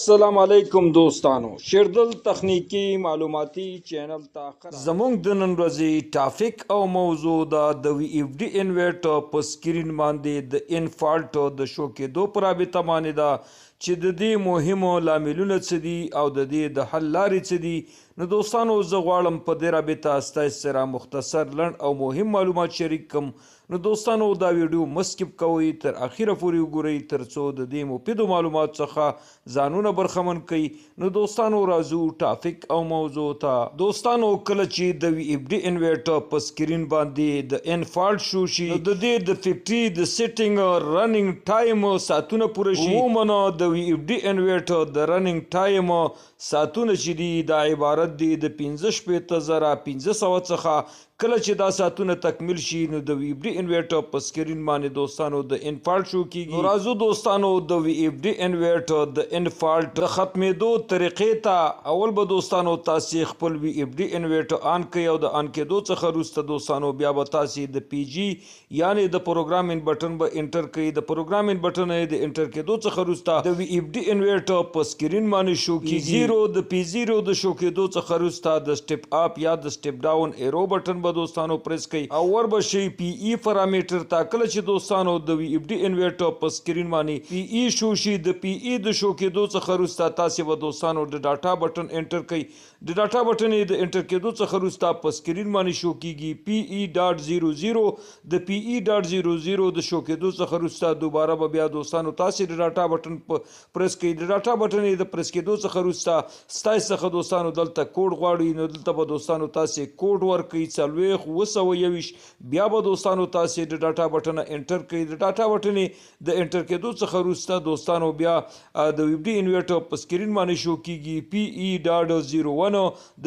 السلام علیکم دوستانو، شیردل تخنیکی معلوماتي چینل ته زموږ د نن ورځې ټاپک او موضوع د وی اف ډي انورټر په سکرین باندې د ان فالټ د شو کېدو په رابطه باندې ده چې د دې مهمو لاملونه څه دي او د دې د حل لارې څه دي. نو دوستانو زه غواړم په دې رابطه ستاسو سره مختصر لنډ او مهم معلومات شریک کړم. نو دوستانو دا ویډیو مسکیپ کوئ، تر اخیره پورې وګورئ ترڅو د دې مفیدو معلومات څخه ځانونه برخمن کړئ. نو دوستانو راځو ټاپک او موضوع ته. دوستانو کله چې د وی اف ډي انورټر په سکرین باندې د ان فالټ شو شي نو د دې د فیکټري د سیټینګ رننګ ټایم ساعتونه پوره شي. عموما د وی اف ډي انورټر د رننګ ټایم ساعتونه چې دي دا عبارت دي د 15,500 څخه. کله چې دا ساعتونه تکمیل شي نو د وی اف ډي انورټر په سکرین باندې دوستانو د ان فالټ شو کیږي. نو راځو دوستانو د وی اف ډي انورټر د ان فالټ د ختمېدو طریقې ته. اول به دوستانو تاسو خپل وی اف ډي انورټر آن کړئ او د آن کېدو څخه وروسته دوستانو بیا به تاسو د پی جی یعنی د پروګرامینګ بټن به انټر کړئ. د پروګرامینګ بټن یې د انټر کېدو څخه وروسته د وی اف ډي انورټر په سکرین باندې شو کیږي. د پی 0 د شو کېدو څخه وروسته د سټپ اپ یا د سټپ ډاون ایرو بټن به دوستانو پریس کړئ او ور به شي پی ای پارامټر ته. کله چې دوستانو د وی اف ډي انورټر په سکرین باندې پی ای شو شي د پی ای د شو کېدو څخه وروسته تاسو به دوستانو د ډاټا بټن انټر کړئ. د ډاټا بټن د انټر کېدو څخه وروسته په سکرین باندې شو کیږي پی ای ډاټ 00. د پی ای ډاټ 00 د شو کېدو څخه وروسته دوباره به بیا دوستانو تاسو د ډاټا بټن پریس کړئ. د ډاټا بټن د پریس کېدو څخه وروسته ستاسو څخه دوستانو دلته کوډ غواړي. نو دلته به دوستانو تاسو کوډ ورکړئ 4,221. بیا به دوستانو تاسو د ډاټا بټن انټر کړئ. د ډاټا بټن د انټر کېدو څخه وروسته دوستانو بیا د وی اف ډي انورټر په سکرین باندې شو کیږي پی ای ډاټ 01.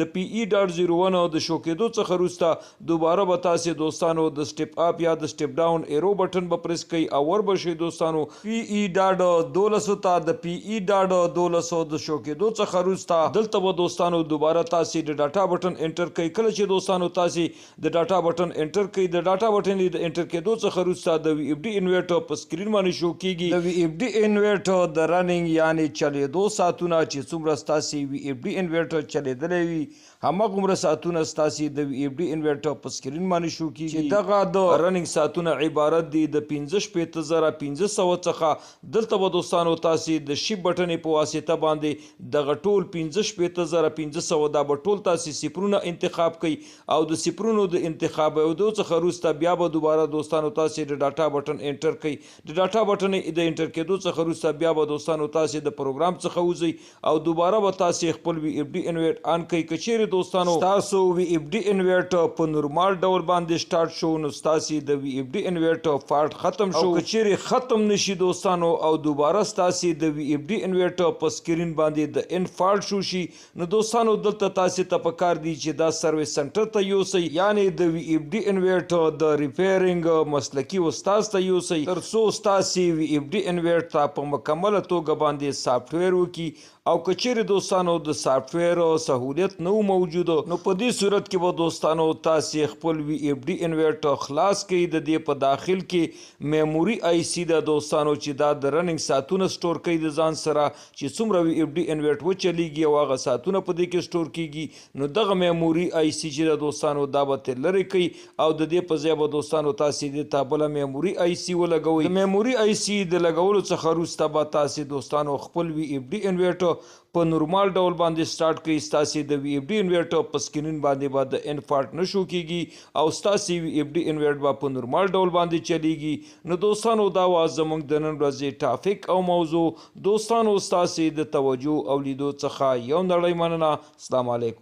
د پی ای ډاټ 01 د شو کېدو څخه وروسته دوباره به تاسو دوستانو د سټپ اپ یا د سټپ ډاون ایرو بټن به پریس کړئ او ور به شي دوستانو پی ای ډاټ 12 ته. د پی ای ډاټ 12 د شو کېدو څخه وروسته دلته به دوستانو دوباره تاسو د ډاټا بټن انټر کړئ. کله چې دوستانو تاسو د ډاټا بټن انټر کړئ د ډاټا بټن د انټر کېدو څخه وروسته د وی اف ډي انورټر په سکرین باندې شو کیږي. د وی اف ډي انورټر د رننګ یعنی چلیدو ساعتونه چې څومره تاسو وی اف ډي انورټر چلیدلی وي هماغومره ساعتونه تاسو د وی اف ډي انورټر په سکرین باندې شو کیږي چې دغه د رننګ ساعتونه عبارت دي د 15,500 څخه. دلته به دوستانو تاسو د شیپ بټن په واسطه باندې دغه ټول 15,500 دا به ټول تاسو صفرونه انتخاب کړئ او د صفرونو د انتخاب او څخه وروسته بیا به دوباره دوستانو تاسو د ډاټا بټن انټر کړئ. د ډاټا بټن د انټر کېدو څخه وروسته بیا به دوستانو تاسو د پروګرام څخه وځئ او دوباره به تاسو خپل وی اف ډي انورټر آن کړئ. که چیرې دوستانو تاسو وی اف ډي انورټر په نورمال ډول باندې سٹارټ شو نو تاسو د وی اف ډي انورټر فالټ ختم شو. که چیرې ختم نشي دوستانو او دوباره تاسو د وی اف ډي انورټر په سکرین باندې د ان فالټ شو شي نو دوستانو دلته تاسو ته پکار دی چې دا سرویس سنټر ته یوسئ یعنی د وی اف ډي انورټر د ریپیرینګ مسلکی استاد ته یوسئ ترڅو تاسو وی اف ډي انورټر په مکمله توګه باندې سافټویر وکړي. او که چیرې دوستانو د سافټویر سہولیت نه موجود نو په دې صورت کې به دوستانو تاسو خپل وی اف ډي انورټر خلاص کړئ. د دې په داخل کې میموري آی سی د دوستانو چې دا د رننګ ساعتونه سٹور کوي د ځان سره چې څومره وی اف ډي انورټر وچلیږي او هغه ساعتونه په دې کې سٹور کیږي. نو دغه میموري آی سی چې د دوستانو دا به تر لري کوي او د دې په ځای به دوستانو تاسو د تابله میموري آی سی ولګوئ. د میموري آی سی د لګولو څخه وروسته به تاسو دوستانو خپل وی اف ډي انورټر په نورمال ډول باندې سٹارټ کړئ. تاسو د وی اف ډي انورټر په سکرین باندې به د ان فالټ نشو کیږي او تاسو وی اف ډي انورټر به په نورمال ډول باندې چلیږي. نو دوستانو دا وا زموږ د نن ورځې ټاپک او موضوع. دوستانو تاسو د توجه او لیدو څخه یو نړۍ مننه. السلام علیکم.